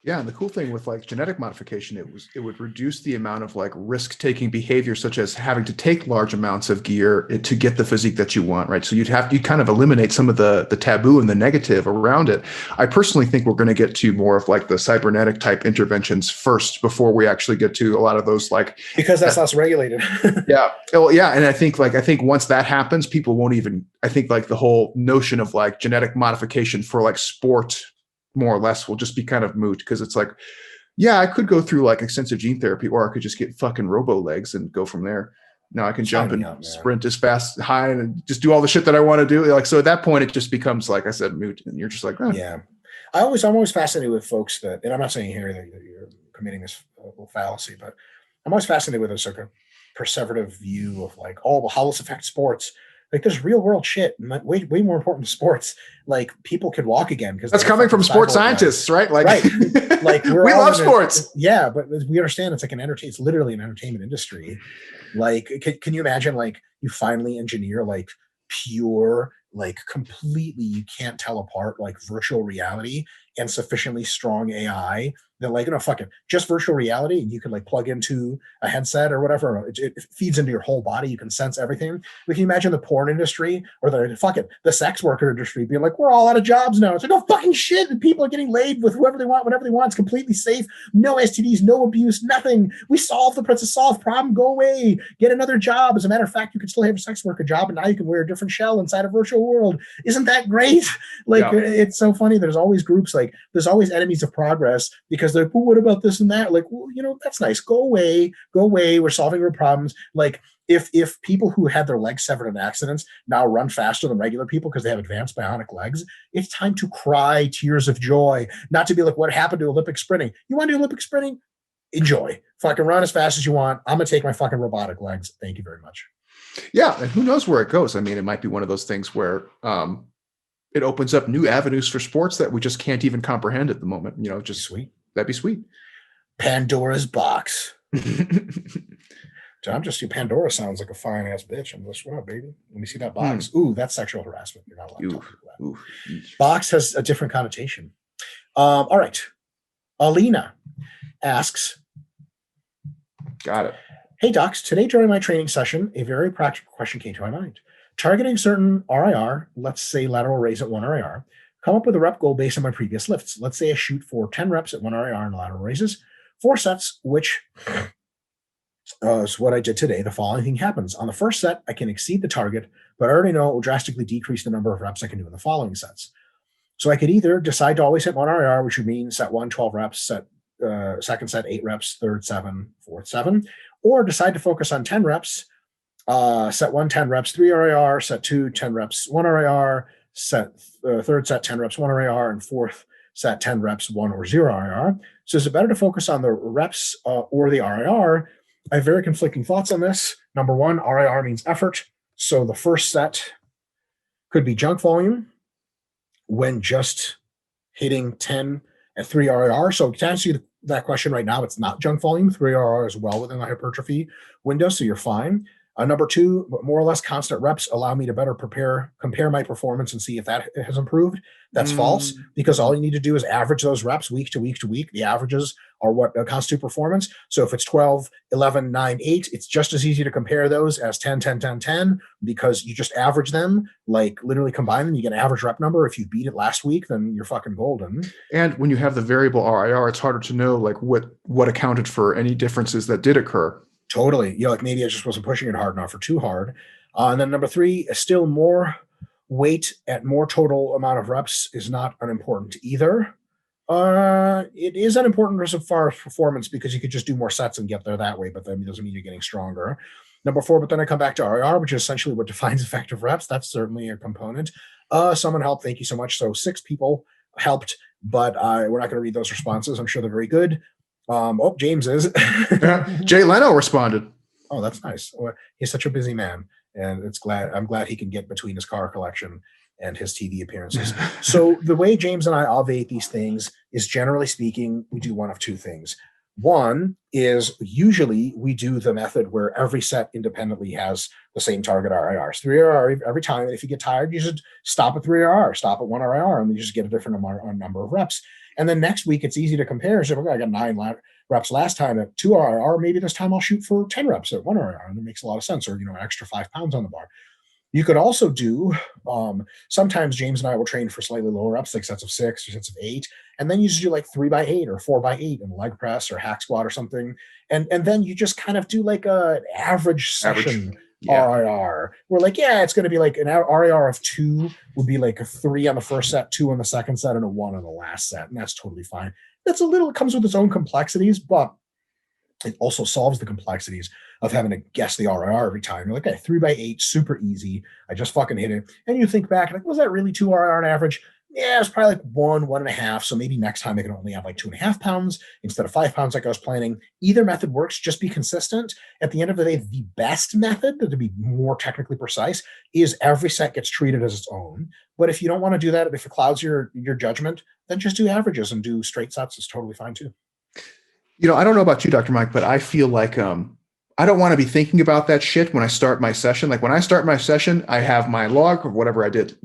Yeah, and the cool thing with like genetic modification, it would reduce the amount of like risk-taking behavior, such as having to take large amounts of gear to get the physique that you want, right? So you kind of eliminate some of the taboo and the negative around it. I personally think we're going to get to more of like the cybernetic type interventions first before we actually get to a lot of those like, because that's less regulated. yeah. Oh, yeah. And I think once that happens, people won't even. I think like the whole notion of like genetic modification for like sport, more or less, will just be kind of moot, because it's like, yeah, I could go through like extensive gene therapy, or I could just get fucking robo legs and go from there. Now I can jump and sprint as fast, high, and just do all the shit that I want to do. Like, so at that point, it just becomes, like I said, moot, and you're just like, oh. Yeah. I'm always fascinated with folks that, and I'm not saying here that you're committing this fallacy, but I'm always fascinated with a sort of perseverative view of like, oh, well, how will this affect sports? Like, there's real world shit, way more important than sports. Like, people could walk again because that's coming from sports scientists, right? Like, right. Like, we love sports. Yeah, but we understand it's like it's literally an entertainment industry. Like, can you imagine like you finally engineer like pure, like completely you can't tell apart like virtual reality and sufficiently strong AI that like, fuck it, just virtual reality, and you can like plug into a headset or whatever. It feeds into your whole body. You can sense everything. We can imagine the porn industry or the sex worker industry being like, we're all out of jobs now. It's like, oh fucking shit, and people are getting laid with whoever they want, whenever they want. It's completely safe. No STDs, no abuse, nothing. We solved the problem. Go away. Get another job. As a matter of fact, you could still have a sex worker job, and now you can wear a different shell inside a virtual world. Isn't that great? Like, yeah. It's so funny. There's always groups like, there's always enemies of progress because they're, well, what about this and that? Like, well, that's nice. Go away. We're solving our problems. Like, if people who had their legs severed in accidents now run faster than regular people because they have advanced bionic legs, it's time to cry tears of joy, not to be like, what happened to Olympic sprinting? You want to do Olympic sprinting? Enjoy. Fucking run as fast as you want. I'm going to take my fucking robotic legs. Thank you very much. Yeah. And who knows where it goes? I mean, it might be one of those things where, it opens up new avenues for sports that we just can't even comprehend at the moment. Just sweet. That'd be sweet. Pandora's box. Pandora sounds like a fine ass bitch. I'm just, what up, baby? Let me see that box. Ooh, that's sexual harassment. You're not allowed to talk about that. Box has a different connotation. All right. Alina asks. Got it. Hey, docs. Today during my training session, a very practical question came to my mind. Targeting certain RIR, let's say lateral raise at 1 RIR, come up with a rep goal based on my previous lifts. Let's say I shoot for 10 reps at 1 RIR and lateral raises, 4 sets, which is what I did today. The following thing happens. On the first set, I can exceed the target, but I already know it will drastically decrease the number of reps I can do in the following sets. So I could either decide to always hit 1 RIR, which would mean set 1, 12 reps, second set, 8 reps, third, 7, fourth, 7, or decide to focus on 10 reps, set 1, 10 reps, 3 RIR, set 2, 10 reps, 1 RIR, third set, 10 reps, 1 RIR, and fourth set, 10 reps, 1 or 0 RIR. So is it better to focus on the reps or the RIR? I have very conflicting thoughts on this. Number one, RIR means effort. So the first set could be junk volume when just hitting 10 at 3 RIR. So to answer that question right now, it's not junk volume. 3 RIR is well within the hypertrophy window, so you're fine. Number two, more or less constant reps allow me to better compare my performance and see if that has improved. That's false, because all you need to do is average those reps week to week to week. The averages are what constitute performance. So if it's 12, 11, 9, 8, it's just as easy to compare those as 10, 10, 10, 10, because you just average them, like literally combine them. You get an average rep number. If you beat it last week, then you're fucking golden. And when you have the variable RIR, it's harder to know like what accounted for any differences that did occur. Totally. Like maybe I just wasn't pushing it hard enough or too hard. And then number three, still more weight at more total amount of reps is not unimportant either. It is unimportant as far as performance, because you could just do more sets and get there that way, but that doesn't mean you're getting stronger. Number 4, but then I come back to RIR, which is essentially what defines effective reps. That's certainly a component. Someone helped. Thank you so much. So 6 people helped, but we're not going to read those responses. I'm sure they're very good. James is. Jay Leno responded. Oh, that's nice. He's such a busy man, and I'm glad he can get between his car collection and his TV appearances. So the way James and I obviate these things is, generally speaking, we do one of 2 things. One is, usually we do the method where every set independently has the same target RIRs. 3 RIR every time. And if you get tired, you should stop at 3 RIR, stop at 1 RIR, and you just get a different number of reps. And then next week, it's easy to compare. So, okay, I got 9 reps last time at 2 RIR. Maybe this time I'll shoot for 10 reps at 1 RIR. And it makes a lot of sense. Or, an extra 5 pounds on the bar. You could also do, sometimes James and I will train for slightly lower reps, like sets of 6 or sets of 8. And then you just do like 3x8 or 4x8 in leg press or hack squat or something. And then you just kind of do like an average session RIR. We're like, it's going to be like an RIR of 2 would be like a 3 on the first set, 2 on the second set, and a 1 on the last set. And that's totally fine. It comes with its own complexities, but it also solves the complexities of having to guess the RIR every time. You're like, 3x8, super easy. I just fucking hit it. And you think back, like, was that really 2 RIR on average? Yeah, it's probably like 1.5. So maybe next time I can only have like 2.5 pounds instead of 5 pounds like I was planning. Either method works. Just be consistent. At the end of the day, the best method, to be more technically precise, is every set gets treated as its own. But if you don't want to do that, if it clouds your judgment, then just do averages and do straight sets. It's totally fine too. I don't know about you, Dr. Mike, but I feel like I don't want to be thinking about that shit when I start my session. Like when I start my session, I have my log of whatever I did,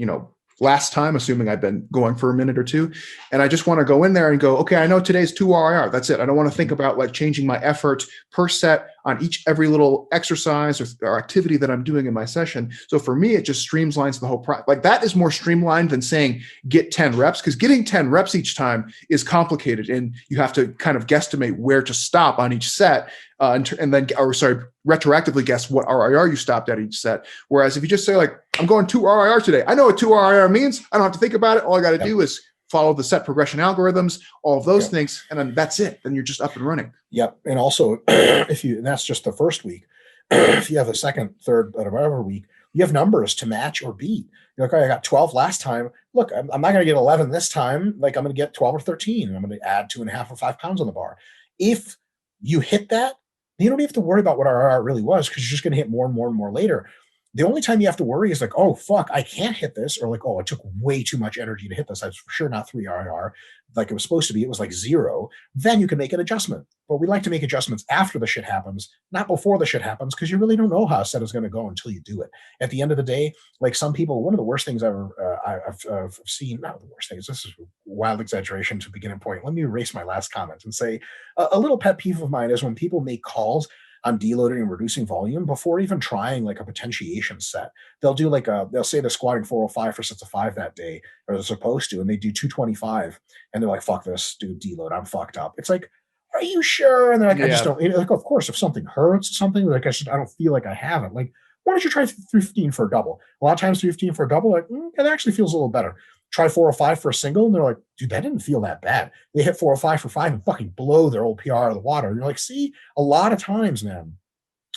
last time, assuming I've been going for a minute or 2. And I just want to go in there and go, okay, I know today's 2 RIR. That's it. I don't want to think about like changing my effort per set on every little exercise or activity that I'm doing in my session. So for me, it just streamlines the whole process. Like that is more streamlined than saying get 10 reps, because getting 10 reps each time is complicated and you have to kind of guesstimate where to stop on each set. Retroactively guess what RIR you stopped at each set. Whereas if you just say like, I'm going 2 RIR today, I know what 2 RIR means. I don't have to think about it. All I got to do is follow the set progression algorithms, all of those things, and then that's it. Then you're just up and running. Yep. And also, and that's just the first week. If you have a second, third, whatever week, you have numbers to match or beat. You're like, I got 12 last time. Look, I'm not going to get 11 this time. Like I'm going to get 12 or 13. And I'm going to add 2.5 or 5 pounds on the bar. If you hit that, you don't have to worry about what RIR really was, because you're just going to hit more and more and more later. The only time you have to worry is like, oh, fuck, I can't hit this. Or like, oh, it took way too much energy to hit this. That's for sure not 3 RIR like it was supposed to be. It was like 0. Then you can make an adjustment. But we like to make adjustments after the shit happens, not before the shit happens, because you really don't know how a set is going to go until you do it. At the end of the day, like some people, one of the worst things I've seen, not the worst things, this is wild exaggeration to begin a point. Let me erase my last comment and say a little pet peeve of mine is when people make calls on deloading and reducing volume before even trying like a potentiation set. They'll do they'll say they're squatting 405 for sets of 5 that day, or they're supposed to, and they do 225, and they're like, fuck this, dude, deload, I'm fucked up. It's like, are you sure? And they're like, I just don't, like, of course, if something hurts or something, like I don't feel like I have it. Like, why don't you try 315 for a double? A lot of times 315 for a double, like, it actually feels a little better. Try 405 for a single, and they're like, dude, that didn't feel that bad. They hit 405 for 5 and fucking blow their old PR out of the water. And you're like, see, a lot of times, man,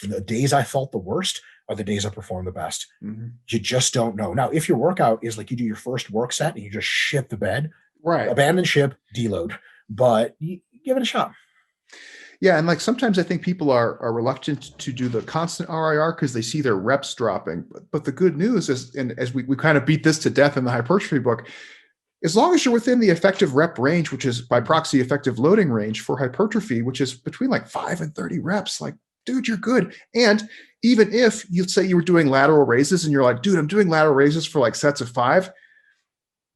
the days I felt the worst are the days I perform the best. Mm-hmm. You just don't know. Now, if your workout is like you do your first work set and you just shit the bed, right? Abandon ship, deload, but you give it a shot. Yeah, and like sometimes I think people are reluctant to do the constant RIR because they see their reps dropping. But the good news is, and as we kind of beat this to death in the hypertrophy book, as long as you're within the effective rep range, which is by proxy effective loading range for hypertrophy, which is between like 5 and 30 reps, like, dude, you're good. And even if you'd say you were doing lateral raises and you're like, dude, I'm doing lateral raises for like sets of 5,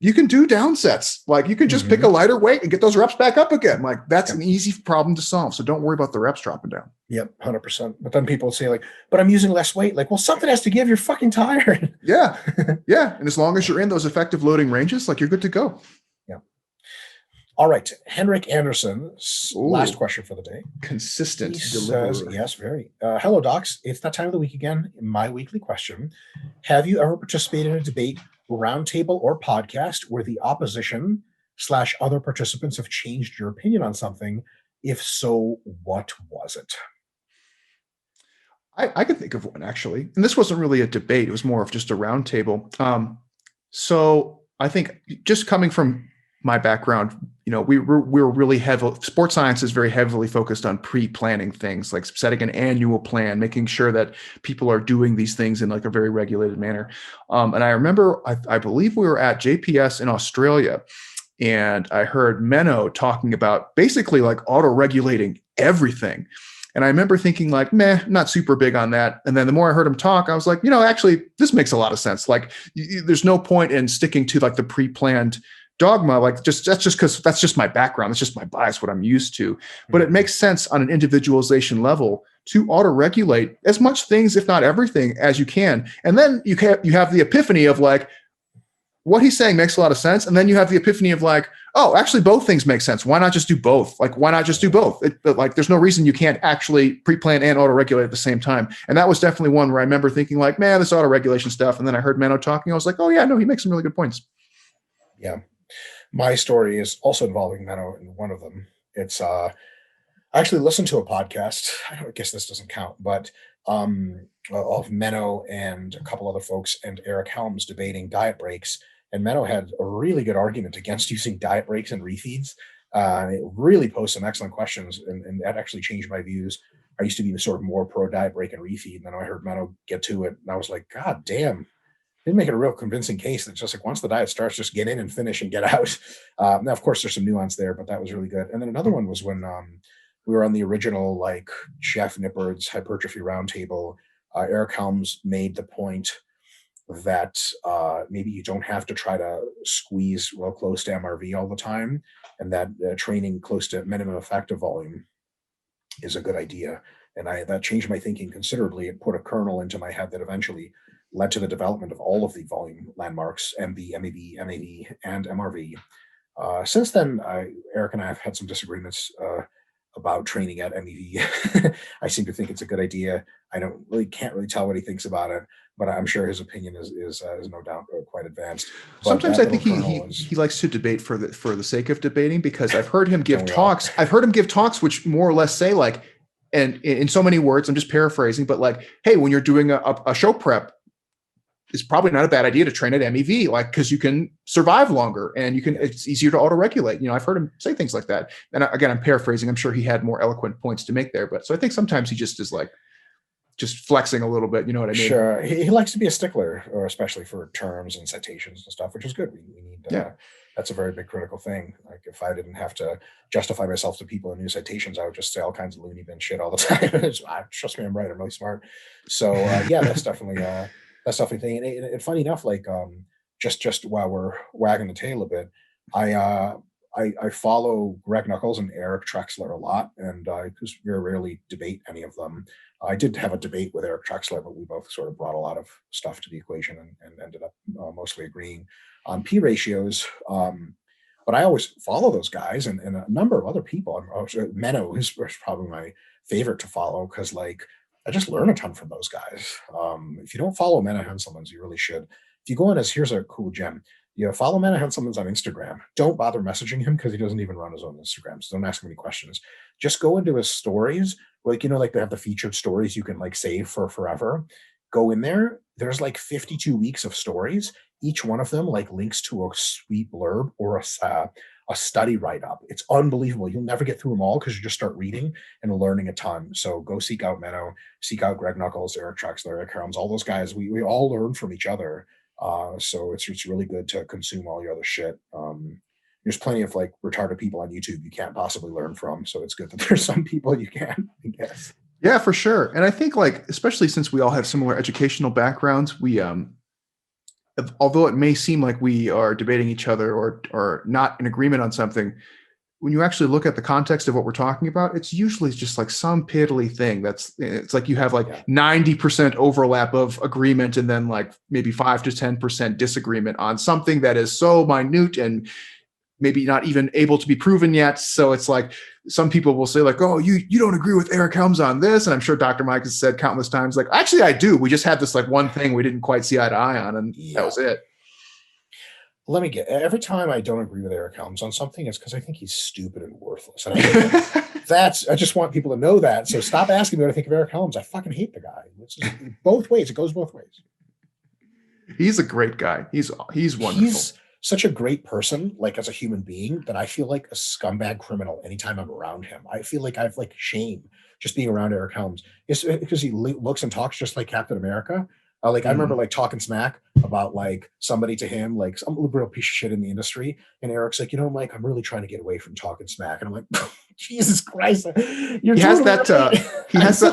you can do down sets. Like you can just pick a lighter weight and get those reps back up again. Like that's an easy problem to solve. So don't worry about the reps dropping down. Yep, 100%. But then people say like, but I'm using less weight. Like, well, something has to give. You're fucking tired. Yeah. Yeah. And as long as you're in those effective loading ranges, like you're good to go. Yeah. All right. Henrik Anderson's last question for the day. Consistent. He says, yes, very. Hello, docs. It's that time of the week again. My weekly question. Have you ever participated in a debate, roundtable, or podcast where the opposition / other participants have changed your opinion on something? If so, what was it? I can think of one actually, and this wasn't really a debate. It was more of just a roundtable. So I think just coming from my background, we were really heavy. Sports science is very heavily focused on pre-planning things, like setting an annual plan, making sure that people are doing these things in like a very regulated manner. And I remember, I believe we were at JPS in Australia, and I heard Menno talking about basically like auto-regulating everything. And I remember thinking like, meh, not super big on that. And then the more I heard him talk, I was like, actually, this makes a lot of sense. Like, there's no point in sticking to like the pre-planned dogma. Like, that's just because that's just my background. It's just my bias, what I'm used to. But it makes sense on an individualization level to auto-regulate as much things, if not everything, as you can. And then you have the epiphany of like, what he's saying makes a lot of sense. And then you have the epiphany of like, oh, actually both things make sense. Why not just do both? Like, why not just do both? Like, there's no reason you can't actually pre-plan and auto-regulate at the same time. And that was definitely one where I remember thinking like, man, this auto-regulation stuff. And then I heard Menno talking. I was like, oh yeah, no, he makes some really good points. Yeah. My story is also involving Menno in one of them. It's, I actually listened to a podcast. I guess this doesn't count, but of Menno and a couple other folks and Eric Helms debating diet breaks. And Menno had a really good argument against using diet breaks and refeeds. It really posed some excellent questions, and that actually changed my views. I used to be sort of more pro diet break and refeed, and then I heard Menno get to it, and I was like, God damn, didn't make it a real convincing case that just like once the diet starts, just get in and finish and get out. Now, of course, there's some nuance there, but that was really good. And then another one was when we were on the original like Jeff Nippard's Hypertrophy Roundtable. Eric Helms made the point that maybe you don't have to try to squeeze real close to MRV all the time, and that training close to minimum effective volume is a good idea. And that changed my thinking considerably. It put a kernel into my head that eventually led to the development of all of the volume landmarks, MV, MAV, MAV, and MRV. Since then, Eric and I have had some disagreements about training at MEV. I seem to think it's a good idea. I can't really tell what he thinks about it, but I'm sure his opinion is no doubt quite advanced. Sometimes I think he likes to debate for the sake of debating, because I've heard him give talks. I've heard him give talks which more or less say like, and in so many words, I'm just paraphrasing, but like, hey, when you're doing a show prep, it's probably not a bad idea to train at MEV, like, because you can survive longer and it's easier to auto-regulate. I've heard him say things like that. And again, I'm paraphrasing. I'm sure he had more eloquent points to make there, but so I think sometimes he just is like, just flexing a little bit. You know what I mean? Sure. He likes to be a stickler, or especially for terms and citations and stuff, which is good. We need, that's a very big critical thing. Like, if I didn't have to justify myself to people in new citations, I would just say all kinds of loony bin shit all the time. Trust me, I'm right. I'm really smart. So that's definitely a thing. And funny enough, like just while we're wagging the tail a bit, I follow Greg Nuckols and Eric Trexler a lot, and I just very rarely debate any of them. I did have a debate with Eric Trexler, but we both sort of brought a lot of stuff to the equation and ended up mostly agreeing on P ratios. But I always follow those guys and a number of other people. Menno is probably my favorite to follow, because like, I just learn a ton from those guys. If you don't follow Menno Henselmans, you really should. If you go on here's a cool gem. Follow Menno Henselmans on Instagram. Don't bother messaging him, because he doesn't even run his own Instagram. So don't ask him any questions. Just go into his stories. Like, like they have the featured stories you can like save for forever. Go in there. There's like 52 weeks of stories. Each one of them like links to a sweet blurb or a study write-up. It's unbelievable. You'll never get through them all, because you just start reading and learning a ton. So go seek out Menno, seek out Greg Nuckols, Eric Trexler, Eric Helms, all those guys. We all learn from each other. So it's really good to consume all your other shit. There's plenty of like retarded people on YouTube you can't possibly learn from. So it's good that there's some people you can, I guess. Yeah, for sure. And I think like, especially since we all have similar educational backgrounds, we, although it may seem like we are debating each other or not in agreement on something, when you actually look at the context of what we're talking about, it's usually just like some piddly thing it's like you have like 90% overlap of agreement, and then like maybe 5 to 10% disagreement on something that is so minute and maybe not even able to be proven yet. So it's like, some people will say like, oh, you don't agree with Eric Helms on this. And I'm sure Dr. Mike has said countless times, like, actually I do. We just had this like one thing we didn't quite see eye to eye on, and that was it. let me get, every time I don't agree with Eric Helms on something, it's because I think he's stupid and worthless. And I think I just want people to know that. So stop asking me what I think of Eric Helms. I fucking hate the guy. It's just both ways. It goes both ways. He's a great guy. He's wonderful. He's such a great person, like as a human being, that I feel like a scumbag criminal anytime I'm around him. I feel like I've like shame just being around Eric Helms. It's because he looks and talks just like Captain America. Like I remember like talking smack about like somebody to him, like some liberal piece of shit in the industry. And Eric's like, Mike, I'm really trying to get away from talking smack. And I'm like, Jesus Christ. He has that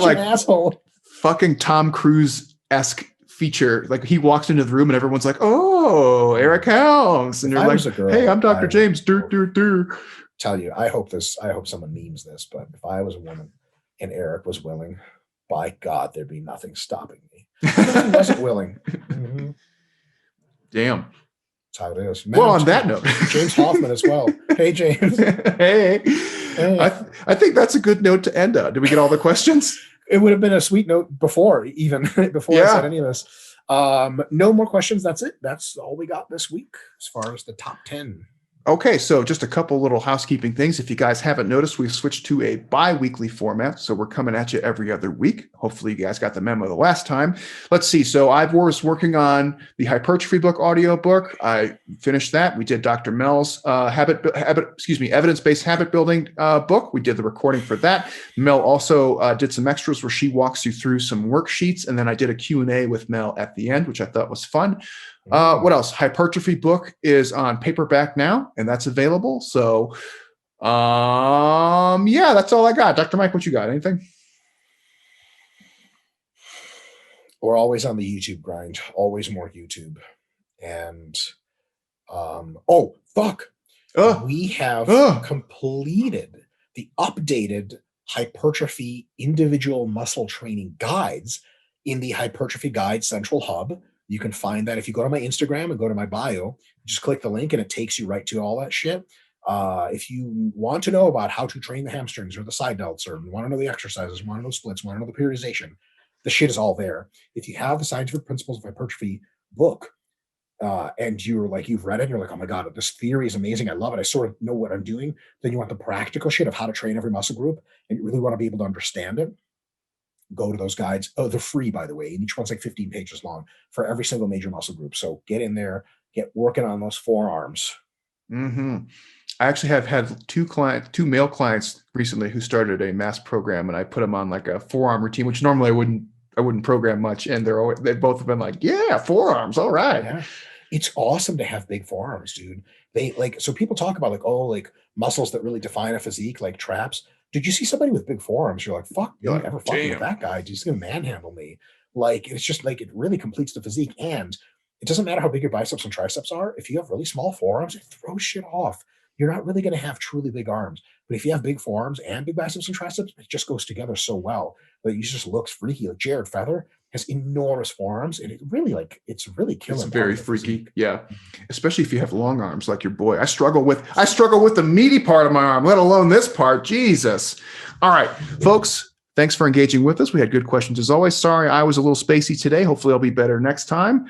like asshole. Fucking Tom Cruise-esque feature. Like he walks into the room and everyone's like, oh, Eric Helms. And you're like, girl, hey, I'm Dr. James. Tell you, I hope someone memes this, but if I was a woman and Eric was willing, by God, there'd be nothing stopping me. He wasn't willing. Mm-hmm. Damn. That's how it is. Well, on that note, James Hoffman as well. Hey, James. Hey. I think that's a good note to end on. Did we get all the questions? It would have been a sweet note before I said any of this. No more questions. That's it. That's all we got this week as far as the top 10. Okay, so just a couple little housekeeping things. If you guys haven't noticed, we've switched to a bi-weekly format. So we're coming at you every other week. Hopefully you guys got the memo the last time. Let's see. So I was working on the Hypertrophy book, audio book. I finished that. We did Dr. Mel's evidence-based habit building book. We did the recording for that. Mel also did some extras where she walks you through some worksheets. And then I did a Q&A with Mel at the end, which I thought was fun. What else? Hypertrophy book is on paperback now, and that's available. So, yeah, that's all I got. Dr. Mike, what you got? Anything? We're always on the YouTube grind, always more YouTube. And, we have completed the updated hypertrophy individual muscle training guides in the Hypertrophy Guide Central Hub. You can find that if you go to my Instagram and go to my bio, just click the link and it takes you right to all that shit. If you want to know about how to train the hamstrings or the side delts, or want to know the exercises, want to know splits, want to know the periodization, the shit is all there. If you have the Scientific Principles of Hypertrophy book, and you've read it and you're like, oh my God, this theory is amazing. I love it. I sort of know what I'm doing. Then you want the practical shit of how to train every muscle group, and you really want to be able to understand it. Go to those guides. Oh, they're free, by the way. And each one's like 15 pages long for every single major muscle group. So get in there, get working on those forearms. Mm-hmm. I actually have had two male clients recently who started a mass program, and I put them on like a forearm routine, which normally I wouldn't program much. And they both have been like, yeah, forearms. All right. Yeah. It's awesome to have big forearms, dude. So people talk about like muscles that really define a physique, like traps. Did you see somebody with big forearms? You're like, fuck, you're never fucking with that guy. He's going to manhandle me. Like, it's just like, it really completes the physique. And it doesn't matter how big your biceps and triceps are. If you have really small forearms, it throws shit off. You're not really going to have truly big arms. But if you have big forearms and big biceps and triceps, it just goes together so well that it just looks freaky. Like Jared Feather has enormous forearms, and it's really killing. It's very freaky. Physique. Yeah. Especially if you have long arms like your boy. I struggle with the meaty part of my arm, let alone this part. Jesus. All right, folks, thanks for engaging with us. We had good questions as always. Sorry, I was a little spacey today. Hopefully I'll be better next time.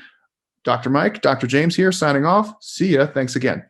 Dr. Mike, Dr. James here signing off. See ya. Thanks again.